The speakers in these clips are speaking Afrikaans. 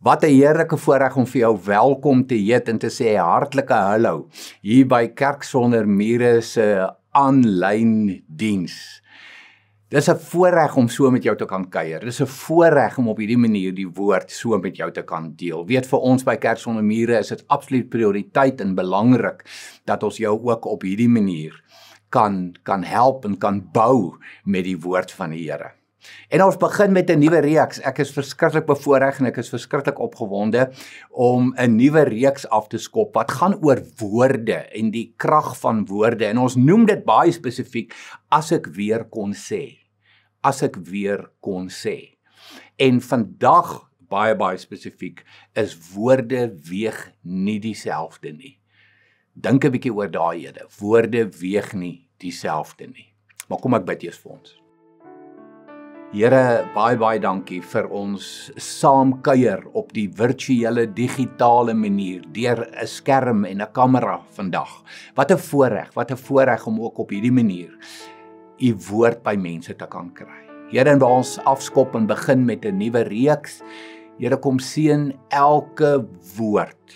Wat 'n heerlike voorreg om vir jou welkom te heet en te sê hartlike hallo hier by Kerk Sonder Mure se aanlyn diens. Dis 'n voorreg om so met jou te kan kuier. Dis 'n voorreg om op hierdie manier die woord so met jou te kan deel. Weet, vir ons by Kerk Sonder Mure is dit absoluut prioriteit en belangrik dat ons jou ook op hierdie manier kan help en kan bou met die woord van die Here. En ons begin met 'n nuwe reeks. Ek is verskriklik bevoorreg en ek is verskriklik opgewonde om 'n nuwe reeks af te skop wat gaan oor woorde en die krag van woorde. En ons noem dit baie spesifiek as ek weer kon sê. As ek weer kon sê. En vandag baie spesifiek is woorde weeg nie dieselfde nie. Dink 'n bietjie oor daai ede. Woorde weeg nie dieselfde nie. Maar kom ek bid eers vir ons. Here, baie dankie vir ons saamkuier op die virtuele digitale manier deur 'n skerm en 'n kamera vandag. Wat 'n voorreg om ook op hierdie manier u woord by mense te kan kry. Here, en waar ons afskop en begin met 'n nuwe reeks. Here, kom seën elke woord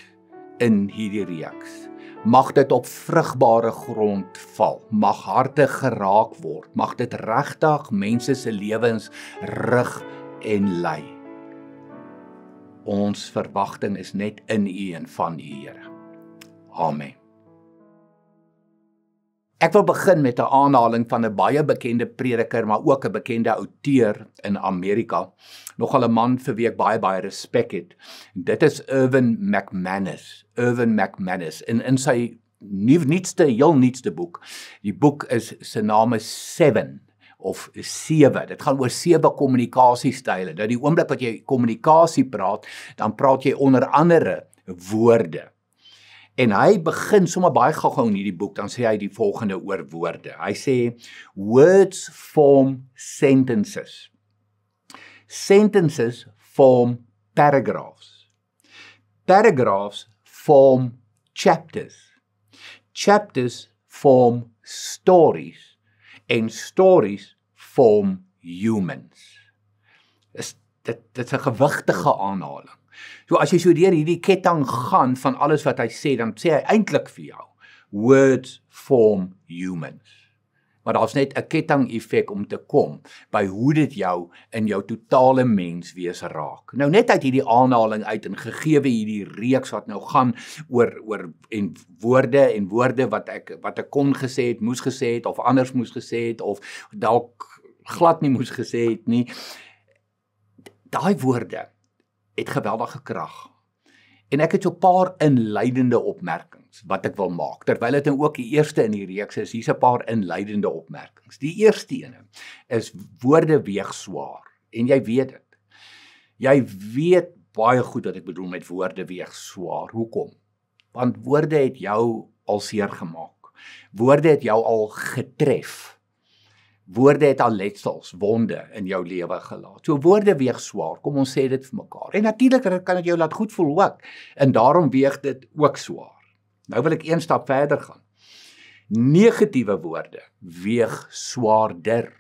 in hierdie reeks. Mag dit op vrugbare grond val, mag harte geraak word, mag dit regtig mense se lewens rig en lei. Ons verwagting is net in U en van U, Here. Amen. Ek wil begin met 'n aanhaling van 'n baie bekende prediker, maar ook 'n bekende outeur in Amerika. Nogal 'n man vir wie ek baie respek het. Dit is Erwin McManus. In sy heel nuutste boek. Die boek is sy naam is 7 of 7. Dit gaan oor 7 kommunikasiestyle. Dat die oomblik wat jy kommunikasie praat, dan praat jy onder andere woorde. En hy begin sommer baie gou in hierdie boek, dan sê hy die volgende oor woorde. Hy sê, words form sentences. Sentences form paragraphs. Paragraphs form chapters. Chapters form stories. And stories form humans. Dit is 'n gewigtige aanhaling. So as jy so deur hierdie ketting gaan van alles wat hy sê, dan sê hy eintlik vir jou, words form humans. Maar daar's net 'n ketting-effek om te kom by hoe dit jou in jou totale menswees raak. Nou net uit hierdie aanhaling uit en gegeewe hierdie reeks wat nou gaan oor en woorde wat ek kon gesê het, moes gesê het of anders moes gesê het of dalk glad nie moes gesê het nie. Daai woorde het geweldige krag. En ek het so 'n paar inleidende opmerkings wat ek wil maak. Terwyl dit ook die eerste in die reeks is, hier's 'n paar inleidende opmerkings. Die eerste ene is woorde weeg swaar. En jy weet dit. Jy weet baie goed wat ek bedoel met woorde weeg swaar. Hoekom? Want woorde het jou al seer gemaak. Woorde het jou al getref. Woorde het al letsels, wonde in jou lewe gelaat. So woorde weeg swaar, kom ons sê dit vir mekaar. En natuurlik kan dit jou laat goed voel ook. En daarom weeg dit ook swaar. Nou wil ek een stap verder gaan. Negatiewe woorde weeg swaarder.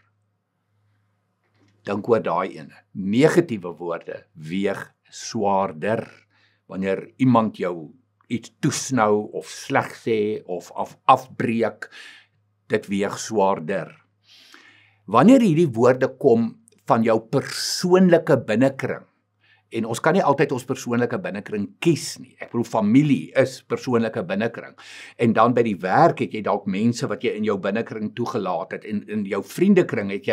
Dink oor daai ene. Negatiewe woorde weeg swaarder. Wanneer iemand jou iets toesnou of sleg sê of afbreek, dit weeg swaarder. Wanneer hierdie woorde kom van jou persoonlike binnekring, en ons kan nie altyd ons persoonlike binnekring kies nie. Ek bedoel, familie is persoonlike binnekring. En dan by die werk het jy dalk mense wat jy in jou binnekring toegelaat het. En in jou vriendekring het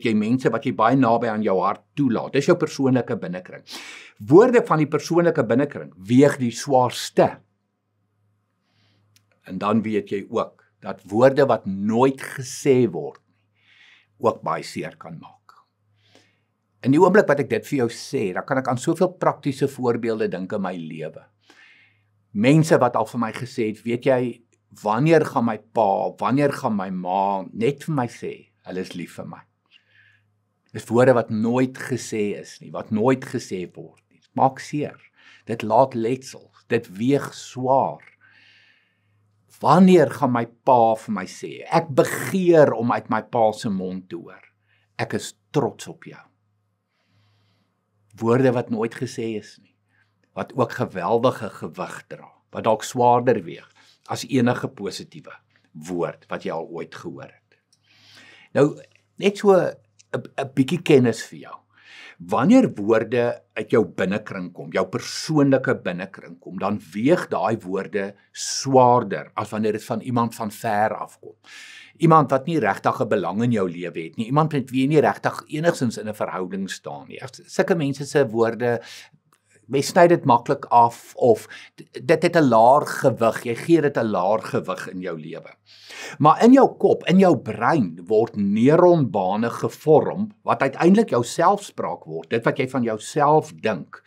jy mense wat jy baie naby aan jou hart toelaat. Dis jou persoonlike binnekring. Woorde van die persoonlike binnekring weeg die swaarste. En dan weet jy ook dat woorde wat nooit gesê word ook baie seer kan maak. In die oomblik wat ek dit vir jou sê, dan kan ek aan soveel praktiese voorbeelde dink in my lewe. Mense wat al vir my gesê het, weet jy, wanneer gaan my pa, wanneer gaan my ma net vir my sê, hulle is lief vir my. Dis woorde wat nooit gesê is nie, wat nooit gesê word nie. Dit maak seer, dit laat letsels, dit weeg swaar. Wanneer gaan my pa vir my sê, ek begeer om uit my pa se mond te hoor, ek is trots op jou. Woorde wat nooit gesê is nie. wat ook geweldige gewig dra, wat dalk swaarder weeg as enige positiewe woord wat jy al ooit gehoor het. Nou, net so 'n bietjie kennis vir jou. Wanneer woorde uit jou binnekring kom, jou persoonlike binnekring kom, dan weeg daai woorde swaarder as wanneer dit van iemand van ver af kom. Iemand wat nie regtig 'n belang in jou lewe het nie, iemand met wie jy nie regtig enigsins in 'n verhouding staan nie. Sulke mense se woorde, jy sny dit maklik af of dit het 'n laer gewig, jy gee dit 'n laer gewig in jou lewe. Maar in jou kop, in jou brein word neuronbane gevorm wat uiteindelik jou selfspraak word, dit wat jy van jouself dink.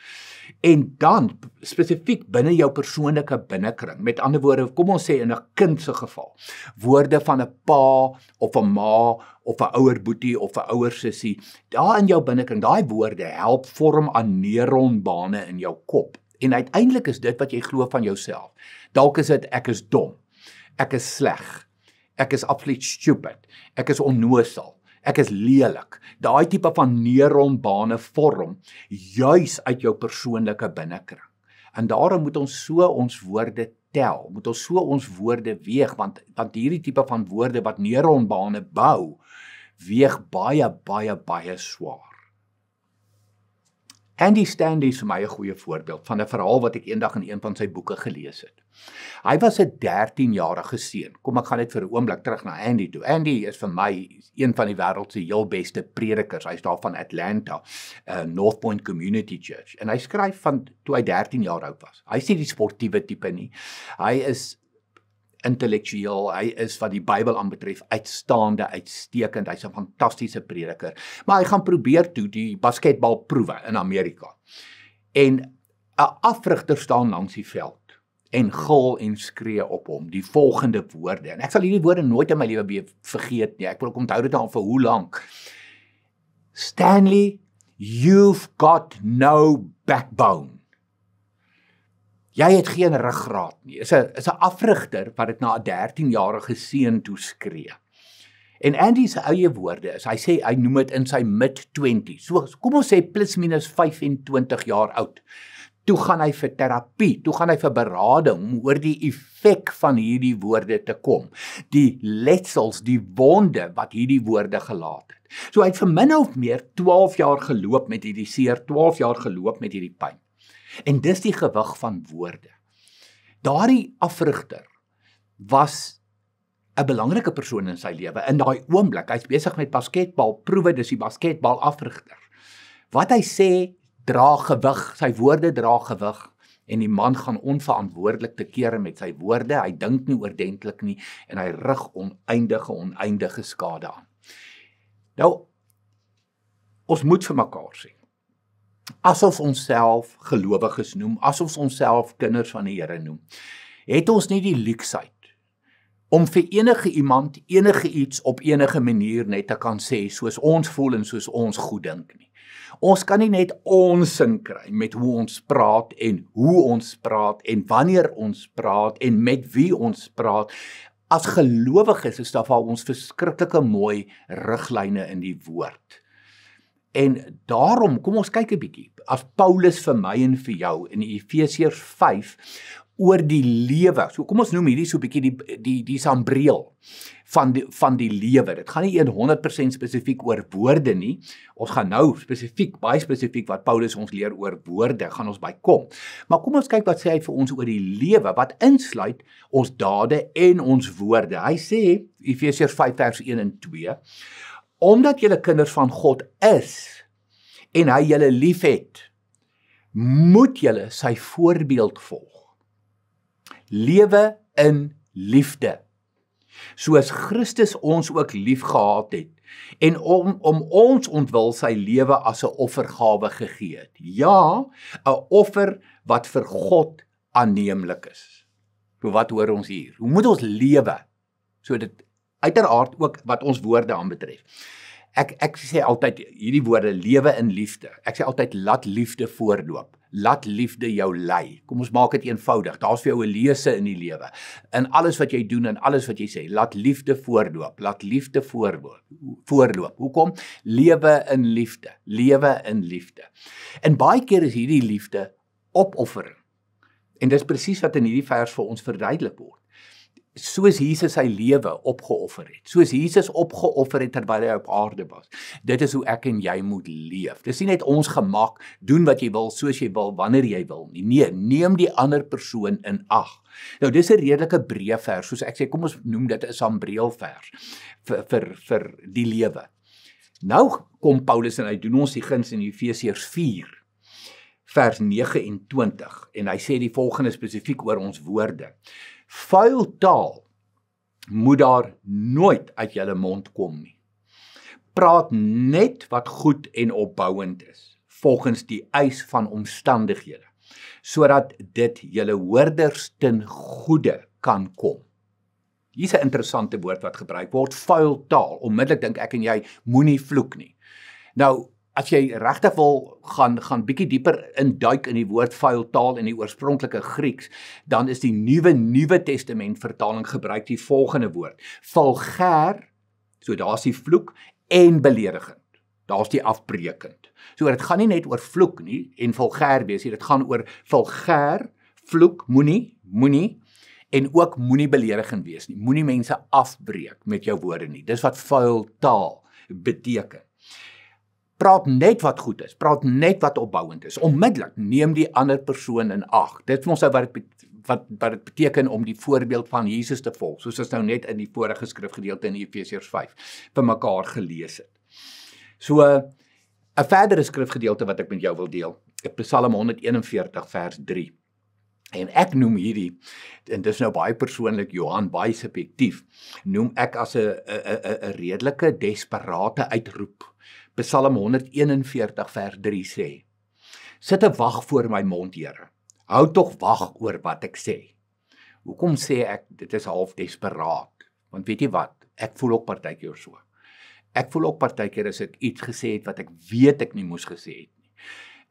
En dan spesifiek binne jou persoonlike binnekring, met ander woorde, kom ons sê in 'n kind se geval, woorde van 'n pa of 'n ma of 'n ouer boetie of 'n ouer sussie, daar in jou binnekring, daai woorde help vorm aan neuronbane in jou kop. En uiteindelik is dit wat jy glo van jouself. Dalk is dit ek is dom, ek is sleg, ek is absoluut stupid, ek is onnosel, ek is lelik. Daai tipe van neuronbane vorm juis uit jou persoonlike binnekring. En daarom moet ons so ons woorde tel, moet ons so ons woorde weeg, want hierdie tipe van woorde wat neuronbane bou, weeg baie swaar. Andy Stanley is vir my 'n goeie voorbeeld van 'n verhaal wat ek eendag in een van sy boeke gelees het. Hy was 'n 13-jarige seun. Kom, ek gaan net vir 'n oomblik terug na Andy toe. Andy is vir my een van die wêreld se heel beste predikers. Hy's daar van Atlanta, North Point Community Church. En hy skryf van toe hy 13 jaar oud was. Hy is nie die sportiewe tipe nie. Hy is intellektueel, hy is wat die Bybel aanbetref uitstaande, uitstekend, hy's 'n fantastiese prediker. Maar hy gaan probeer toe die basketbalproewe in Amerika. En 'n afrigter staan langs die veld en gil en skree op hom die volgende woorde. En ek sal hierdie woorde nooit in my lewe weer vergeet nie. Ek wil onthou dit al vir hoe lank. Stanley, you've got no backbone. Jy het geen ruggraat nie. Is 'n afrigter wat dit na 'n 13-jarige seun toe skree. En Andy se eie woorde is, hy sê hy noem dit in sy mid-20s. So kom ons sê plus minus 25 jaar oud. Toe gaan hy vir terapie, toe gaan hy vir berading om oor die effek van hierdie woorde te kom. Die letsels, die wonde wat hierdie woorde gelaat het. So hy het vir min of meer 12 jaar geloop met hierdie seer, 12 jaar geloop met hierdie pyn. En dis die gewig van woorde. Daardie afrigter was 'n belangrike persoon in sy lewe. In daai oomblik, hy's besig met basketbalproewe, dis die basketbalafrigter. Wat hy sê, dra gewig, sy woorde dra gewig. En die man gaan onverantwoordelik te kere met sy woorde, hy dink nie oordentlik nie, en hy rig oneindige skade aan. Nou, ons moet vir mekaar sê, as ons onsself gelowiges noem, as ons onsself kinders van die Here noem, het ons nie die luksheid om vir enige iemand, enige iets op enige manier net te kan sê, soos ons voel en soos ons goed dink nie. Ons kan nie net ons sin kry met hoe ons praat en hoe ons praat en wanneer ons praat en met wie ons praat. As gelowiges is daar vir ons verskriklike mooi riglyne in die woord. En daarom, kom ons kyk 'n bietjie, as Paulus vir my en vir jou in Efesiërs 5 oor die lewe, so kom ons noem hierdie so 'n bietjie die sambreel van die lewe. Dit gaan nie 100% spesifiek oor woorde nie. Ons gaan nou baie spesifiek wat Paulus ons leer oor woorde, gaan ons by kom. Maar kom ons kyk wat sê hy vir ons oor die lewe, wat insluit ons dade en ons woorde. Hy sê, Efesiërs 5 vers 1 en 2, omdat julle kinders van God is en hy julle liefhet, moet julle sy voorbeeld volg. Lewe in liefde, soos Christus ons ook lief gehad het, en om ons ontwil sy lewe as 'n offergawe gegee het. Ja, 'n offer wat vir God aanneemlik is. So wat hoor ons hier? Hoe moet ons lewe? So dit uiteraard ook wat ons woorde aanbetref. Ek sê altyd hierdie woorde, lewe in liefde. Ek sê altyd laat liefde voorloop. Laat liefde jou lei. Kom ons maak dit eenvoudig. Daar's vir jou 'n lese in die lewe. In alles wat jy doen en alles wat jy sê, laat liefde voorloop. Laat liefde voorloop. Hoekom? Lewe in liefde. Lewe in liefde. En baie keer is hierdie liefde opoffering. En dis presies wat in hierdie vers vir ons verduidelik word. Soos Jesus sy lewe opgeoffer het, soos Jesus opgeoffer het terwyl hy op aarde was, dit is hoe ek en jy moet leef. Dis nie net ons gemak, doen wat jy wil, soos jy wil, wanneer jy wil nie. Nee, neem die ander persoon in ag. Nou, dis 'n redelike breë vers, soos ek sê, kom ons noem dit 'n sambreelvers vir die lewe. Nou kom Paulus en hy doen ons die guns in Efesiërs 4, vers 29, en hy sê die volgende spesifiek oor ons woorde. Vuil taal moet daar nooit uit julle mond kom nie. Praat net wat goed en opbouend is, volgens die eis van omstandighede, sodat dit julle hoorders ten goeie kan kom. Hier's 'n interessante woord wat gebruik word, vuil taal. Onmiddellik dink ek en jy, moenie vloek nie. Nou, as jy regtig wil gaan bietjie dieper induik in die woord vuil taal in die oorspronklike Grieks, dan is die Nuwe Testament vertaling gebruik die volgende woord. Vulgêr, so daar's die vloek, en beledigend. Daar's die afbreekend. So dit gaan nie net oor vloek nie en vulgêr wees nie, dit gaan oor vulgêr, vloek, moenie en ook moenie beledigend wees nie. Moenie mense afbreek met jou woorde nie. Dis wat vuil taal beteken. Praat net wat goed is, praat net wat opbouend is. Onmiddellik neem die ander persoon in ag. Dit is ons nou wat dit beteken om die voorbeeld van Jesus te volg, soos ons nou net in die vorige skrifgedeelte in Efesiërs 5 vir mekaar gelees het. So, 'n verdere skrifgedeelte wat ek met jou wil deel, Psalm 141 vers 3. En ek noem hierdie, en dis nou baie persoonlik, Johan, baie subjektief, noem ek as 'n redelike desperate uitroep. Psalm 141 vers 3 sê, sit 'n wag voor my mond, Here. Hou tog wag oor wat ek sê. Hoekom sê ek, dit is half desperaat? Want weet jy wat, ek voel ook partykeer so. Ek voel ook partykeer as ek iets gesê het wat ek weet ek nie moes gesê het nie.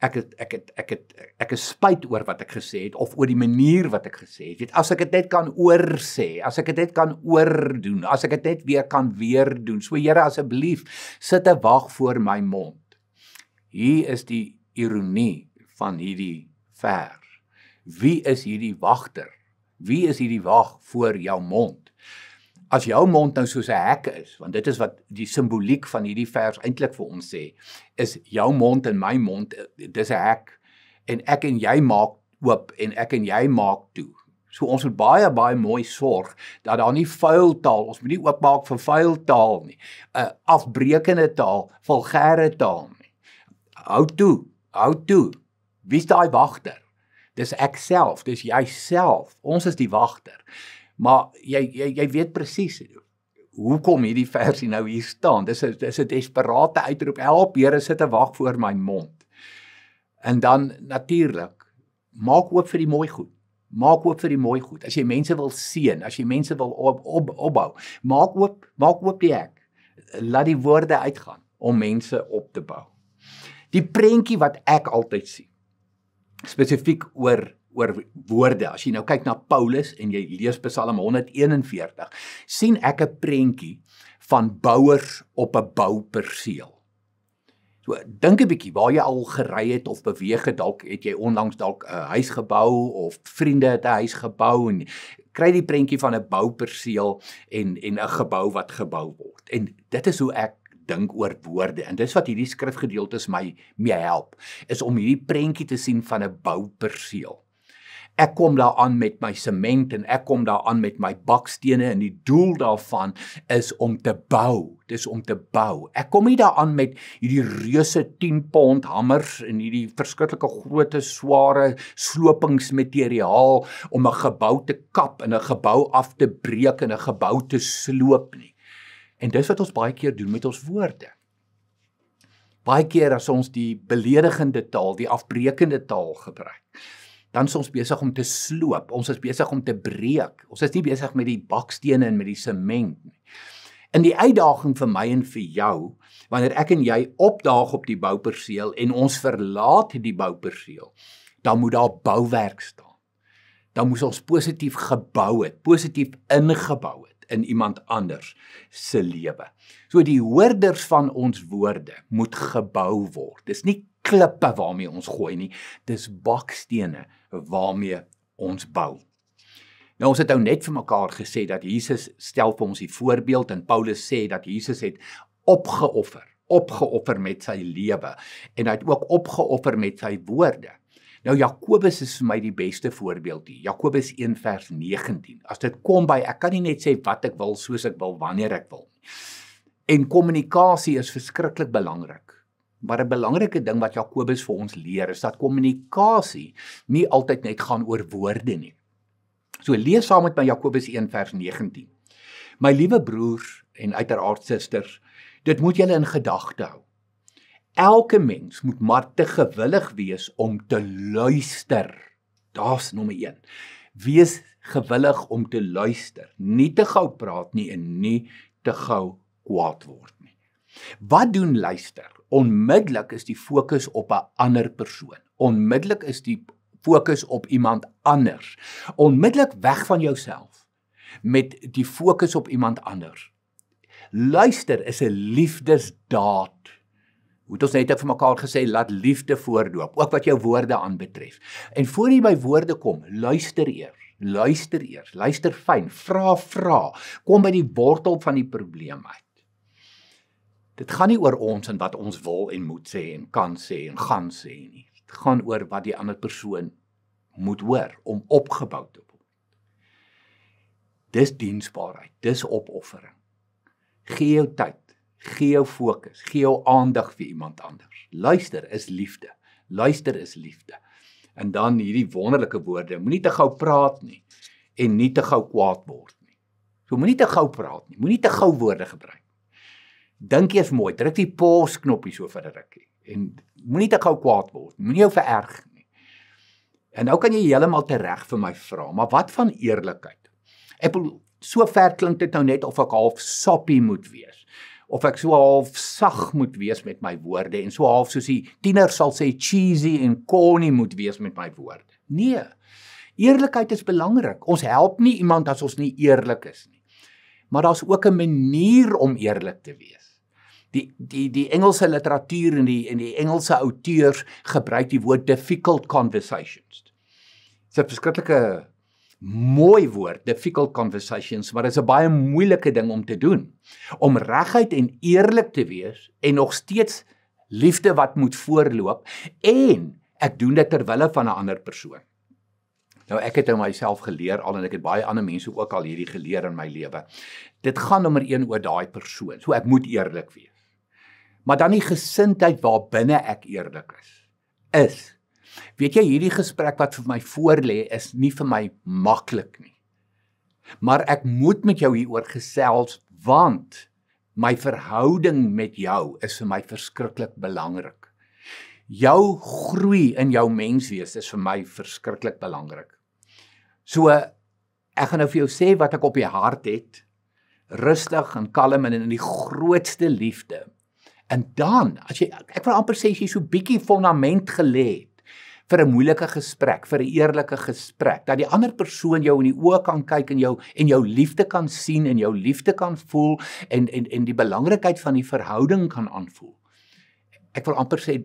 Ek is spyt oor wat ek gesê het, of oor die manier wat ek gesê het. Weet, as ek dit net kan oorsê, as ek dit net kan oordoen, as ek dit net weer kan doen. So Here, asseblief, sit 'n wag voor my mond. Hier is die ironie van hierdie vers. Wie is hierdie wagter? Wie is hierdie wag voor jou mond? As jou mond nou soos 'n hek is, want dit is wat die simboliek van hierdie vers eintlik vir ons sê, is jou mond en my mond, dis 'n hek, en ek en jy maak oop, en ek en jy maak toe. So ons moet baie, baie mooi sorg, dat daar nie vuil taal, ons moet nie oopmaak vir vuil taal nie, afbrekende taal, vulgêre taal nie. Hou toe, wie's daai wagter? Dis ek self, dis jy self, ons is die wagter. Maar jy weet presies hoekom hierdie versie nou hier staan. Dis 'n desperate uitroep. Help Here, sit 'n wag voor my mond. En dan natuurlik, maak oop vir die mooi goed. Maak oop vir die mooi goed. As jy mense wil seën, as jy mense wil opbou, maak oop die hek. Laat die woorde uitgaan om mense op te bou. Die prentjie wat ek altyd sien, spesifiek oor woorde, as jy nou kyk na Paulus en jy lees Psalm 141, sien ek 'n prentjie van bouers op 'n bouperseel. So, dink 'n bietjie waar jy al gery het of beweeg het, dalk het jy onlangs dalk 'n huis gebou of vriende het 'n huis gebou en kry die prentjie van 'n bouperseel en 'n gebou wat gebou word. En dit is hoe ek dink oor woorde, en dis wat hierdie skrifgedeeltes my mee help, is om hierdie prentjie te sien van 'n bouperseel. Ek kom daaraan met my sement en ek kom daaraan met my bakstene en die doel daarvan is om te bou. Dis om te bou. Ek kom nie daaraan met hierdie reuse 10 pond hammers en hierdie verskriklike groote sware slopingsmateriaal om 'n gebou te kap en 'n gebou af te breek en 'n gebou te sloop nie. En dis wat ons baie keer doen met ons woorde. Baie keer as ons die beledigende taal, die afbreekende taal gebruik, dan is ons besig om te sloop, ons is besig om te breek, ons is nie besig met die bakstene en met die sement nie. En die uitdaging vir my en vir jou, wanneer ek en jy opdaag op die bouperseel en ons verlaat die bouperseel, dan moet daar bouwerk staan. Dan moet ons positief gebou het, positief ingebou het in iemand anders se lewe. So die hoorders van ons woorde moet gebou word. Dis nie klippe waarmee ons gooi nie, dis bakstene waarmee ons bou. Nou ons het nou net vir mekaar gesê dat Jesus stel vir ons die voorbeeld en Paulus sê dat Jesus het opgeoffer met sy lewe en hy het ook opgeoffer met sy woorde. Nou Jakobus is vir my die beste voorbeeld hier. Jakobus 1 vers 19. As dit kom by ek kan nie net sê wat ek wil soos ek wil wanneer ek wil nie. En kommunikasie is verskriklik belangrik. Maar 'n belangrike ding wat Jakobus vir ons leer is dat kommunikasie nie altyd net gaan oor woorde nie. So lees saam met my Jakobus 1 vers 19. My liewe broers en uiteraard susters, dit moet julle in gedagte hou. Elke mens moet maar te gewillig wees om te luister. Daar's nommer 1. Wees gewillig om te luister. Nie te gou praat nie en nie te gou kwaad word nie. Wat doen luister? Onmiddellik is die fokus op 'n ander persoon. Onmiddellik is die fokus op iemand anders. Onmiddellik weg van jouself met die fokus op iemand anders. Luister is 'n liefdesdaad. Moet ons net vir mekaar gesê, laat liefde voorloop, ook wat jou woorde aanbetref. En voor jy by woorde kom, luister eers, luister fyn, vra, kom by die wortel van die probleem uit. Dit gaan nie oor ons en wat ons wil en moet sê en kan sê en gaan sê nie. Dit gaan oor wat die ander persoon moet hoor om opgebou te word. Dis diensbaarheid, dis opoffering. Gee jou tyd, gee jou fokus, gee jou aandag vir iemand anders. Luister is liefde. En dan hierdie wonderlike woorde, moenie te gou praat nie en nie te gou kwaad word nie. So moenie te gou praat nie, moenie te gou woorde gebruik. Dink eers mooi, druk die pause knoppie so vir 'n rukkie en moenie te gou kwaad word, moenie jou vererg nie. En nou kan jy heeltemal tereg vir my vra, maar wat van eerlikheid? Ek bedoel, so ver klink dit nou net of ek half sappie moet wees, of ek so half sag moet wees met my woorde, en so half soos die tiener sal sê cheesy en corny moet wees met my woorde. Nee, eerlikheid is belangrik. Ons help nie iemand as ons nie eerlik is nie. Maar daar's ook 'n manier om eerlik te wees. Die Engelse literatuur en die Engelse auteurs gebruik die woord difficult conversations. Dit is 'n verskriklike mooi woord, difficult conversations, maar dit is 'n baie moeilike ding om te doen. Om reguit en eerlik te wees en nog steeds liefde wat moet voorloop en ek doen dit ter wille van 'n ander persoon. Nou ek het myself geleer al en ek het baie ander mense ook al hierdie geleer in my lewe. Dit gaan nommer 1 oor daai persoon. So ek moet eerlik wees. Maar dan die gesindheid waarbinne ek eerlik is. Weet jy, hierdie gesprek wat vir my voorlê is nie vir my maklik nie. Maar ek moet met jou hieroor gesels want my verhouding met jou is vir my verskriklik belangrik. Jou groei in jou menswees is vir my verskriklik belangrik. So, ek gaan nou vir jou sê wat ek op die hart het, rustig en kalm en in die grootste liefde. En dan, ek wil amper sê, as jy so bietjie fondament gelê het vir 'n moeilike gesprek, vir 'n eerlike gesprek, dat die ander persoon jou in die oë kan kyk en jou liefde kan sien en jou liefde kan voel en die belangrikheid van die verhouding kan aanvoel. Ek wil amper sê,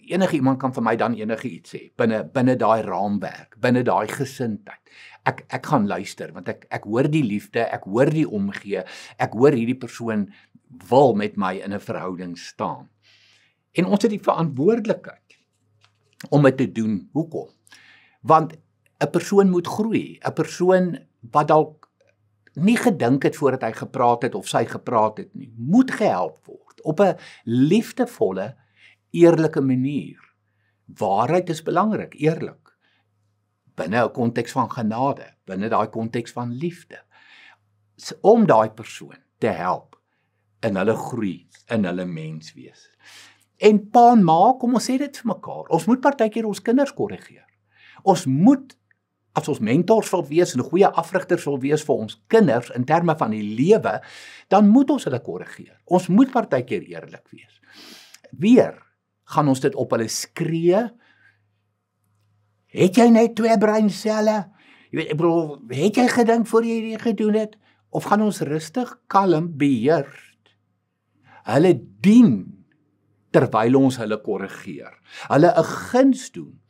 enige iemand kan vir my dan enige iets sê, binne daai raamwerk, binne daai gesindheid. Ek gaan luister, want ek hoor die liefde, ek hoor die omgee, ek hoor hierdie persoon wil met my in 'n verhouding staan. En ons het die verantwoordelikheid om dit te doen. Hoekom? Want 'n persoon moet groei, 'n persoon wat dalk nie gedink het voordat hy gepraat het of sy gepraat het nie, moet gehelp word op 'n liefdevolle, eerlike manier. Waarheid is belangrik, eerlik. Binne 'n konteks van genade, binne daai konteks van liefde. Om daai persoon te help in hulle groei, in hulle menswees. En pa en ma, kom ons sê dit vir mekaar, ons moet partykeer ons kinders korrigeer. Ons moet, as ons mentors wil wees en goeie afrigters wil wees vir ons kinders in terme van die lewe, dan moet ons hulle korrigeer. Ons moet partykeer eerlik wees. Weer gaan ons dit op hulle skree. Het jy net 2 breinselle? Jy weet, ek bedoel, het jy gedink voor jy dit gedoen het? Of gaan ons rustig, kalm, beheerd hulle dien terwyl ons hulle korrigeer. Hulle 'n guns doen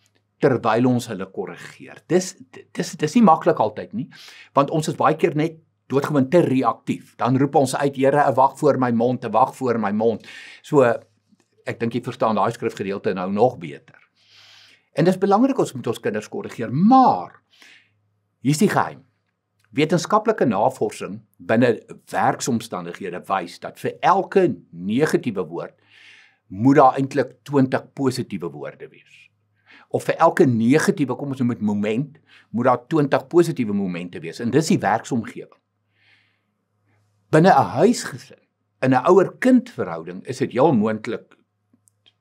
terwyl ons hulle korrigeer. Dis nie maklik altyd nie, want ons is baie keer net doodgewoon te reaktief. Dan roep ons uit, Here, 'n wag voor my mond, 'n wag voor my mond. So, ek dink jy verstaan daai skrifgedeelte nou nog beter. En dis belangrik ons moet ons kinders korrigeer, maar hier's die geheim. Wetenskaplike navorsing binne werksomstandighede wys dat vir elke negatiewe woord moet daar eintlik 20 positiewe woorde wees. Of vir elke negatiewe, kom ons noem dit moment, moet daar 20 positiewe momente wees. En dis die werksomgewing. Binne 'n huisgesin, in 'n ouer-kind verhouding, is dit heel moontlik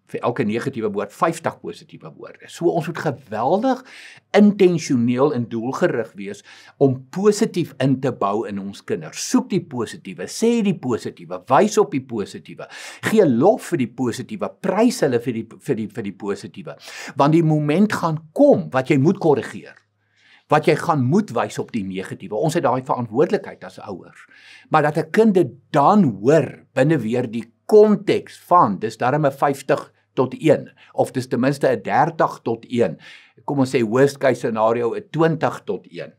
vir elke negatiewe woord 50 positiewe woorde. So ons moet geweldig intentioneel en doelgerig wees om positief in te bou in ons kinders. Soek die positiewe, sê die positiewe, wys op die positiewe, gee lof vir die positiewe, prys hulle vir die positiewe. Want die moment gaan kom wat jy moet korrigeer. Wat jy gaan moet wys op die negatiewe. Ons het daai verantwoordelikheid as ouers. Maar dat 'n kind dit dan hoor binne weer die konteks van, dis darm 'n 50-1, of dis ten minste 'n 30-1. Kom ons sê worst case scenario 'n 20-1.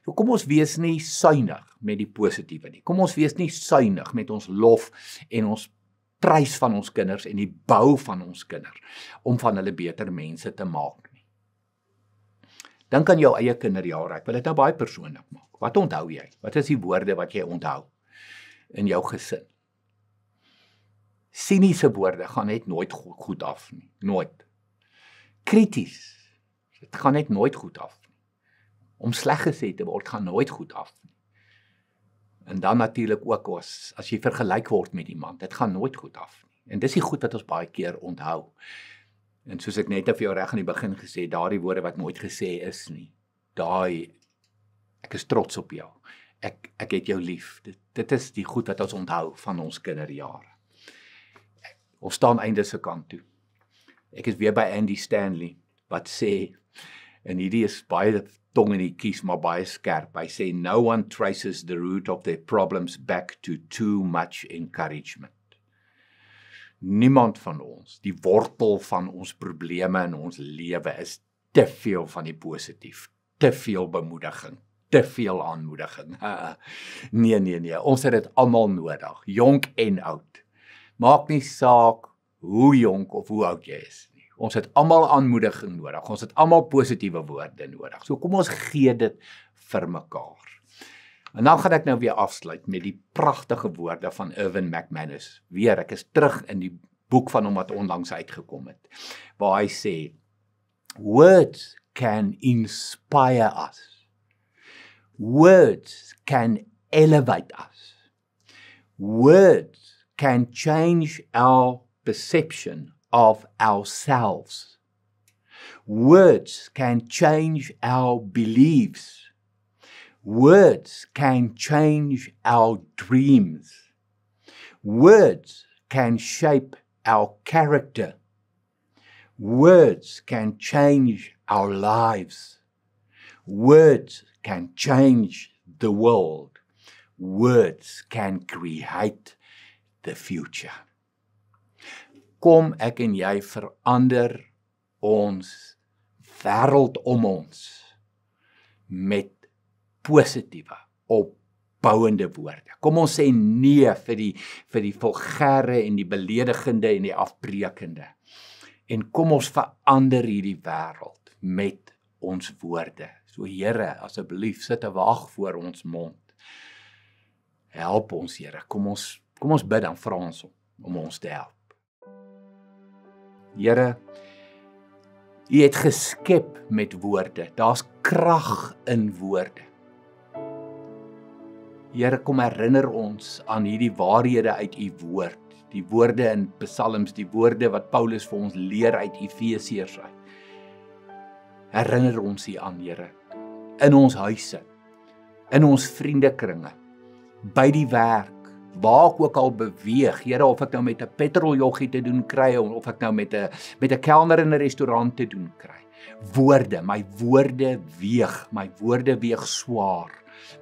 So kom ons wees nie suinig met die positiewe nie. Kom ons wees nie suinig met ons lof en ons prys van ons kinders en die bou van ons kinders om van hulle beter mense te maak. Dink aan jou eie kinderjare. Ek wil dit nou baie persoonlik maak. Wat onthou jy? Wat is die woorde wat jy onthou in jou gesin? Siniese woorde gaan net nooit goed af nie. Nooit. Krities. Dit gaan net nooit goed af nie. Om sleg gesê te word gaan nooit goed af nie. En dan natuurlik ook as jy vergelyk word met iemand, dit gaan nooit goed af nie. En dis die goed wat ons baie keer onthou. En soos ek net vir jou reg aan die begin gesê, daardie woorde wat nooit gesê is nie. Ek is trots op jou. Ek het jou lief. Dit is die goed wat ons onthou van ons kinderjare. Ons staan einde se kant toe. Ek is weer by Andy Stanley wat sê, en hierdie is baie tong in die kies, maar baie skerp. Hy sê, no one traces the root of their problems back to too much encouragement. Niemand van ons, die wortel van ons probleme in ons lewe is te veel van die positief, te veel bemoediging, te veel aanmoediging. Nee, ons het dit almal nodig, jonk en oud. Maak nie saak hoe jonk of hoe oud jy is nie. Ons het almal aanmoediging nodig, ons het almal positiewe woorde nodig. So kom ons gee dit vir mekaar. En dan gaan ek nou weer afsluit met die pragtige woorde van Erwin McManus. Weer, ek is terug in die boek van hom wat onlangs uitgekom het, waar hy sê, words can inspire us. Words can elevate us. Words can change our perception of ourselves. Words can change our beliefs. Words can change our dreams. Words can shape our character. Words can change our lives. Words can change the world. Words can create the future. Kom ek en jy verander ons wêreld om ons met positiewe, opbouende woorde. Kom ons sê nee vir die vulgêre en die beledigende en die afbreekende. En kom ons verander hierdie wêreld met ons woorde. So Here, asseblief sit 'n wag voor ons mond. Help ons, Here. Kom ons bid dan vra ons om ons te help. Here, U het geskep met woorde. Daar's krag in woorde. Here, kom herinner ons aan hierdie waarhede uit U woord. Die woorde in Psalms, die woorde wat Paulus vir ons leer uit Efesiërs uit. Herinner ons hier aan, Here, in ons huise, in ons vriendekringe, by die werk, waar ek ook al beweeg, Here, of ek nou met 'n petroljoggie te doen kry, of ek nou met 'n kelner in 'n restaurant te doen kry. Woorde, my woorde weeg swaar.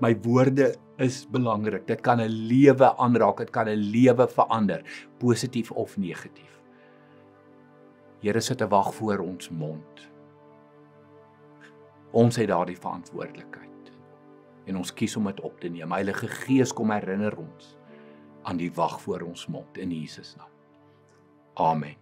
My woorde is belangrik. Dit kan 'n lewe aanraak, dit kan 'n lewe verander, positief of negatief. Here sit 'n wag voor ons mond. Ons het daardie verantwoordelikheid. En ons kies om dit op te neem. Heilige Gees, kom herinner ons aan die wag voor ons mond in Jesus naam. Amen.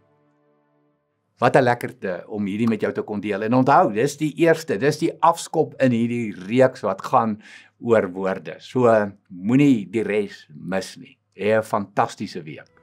Wat 'n lekkerte om hierdie met jou te kon deel. En onthou, dis die eerste, dis die afskop in hierdie reeks wat gaan oor woorde. So moenie die res mis nie. Hê 'n fantastiese week.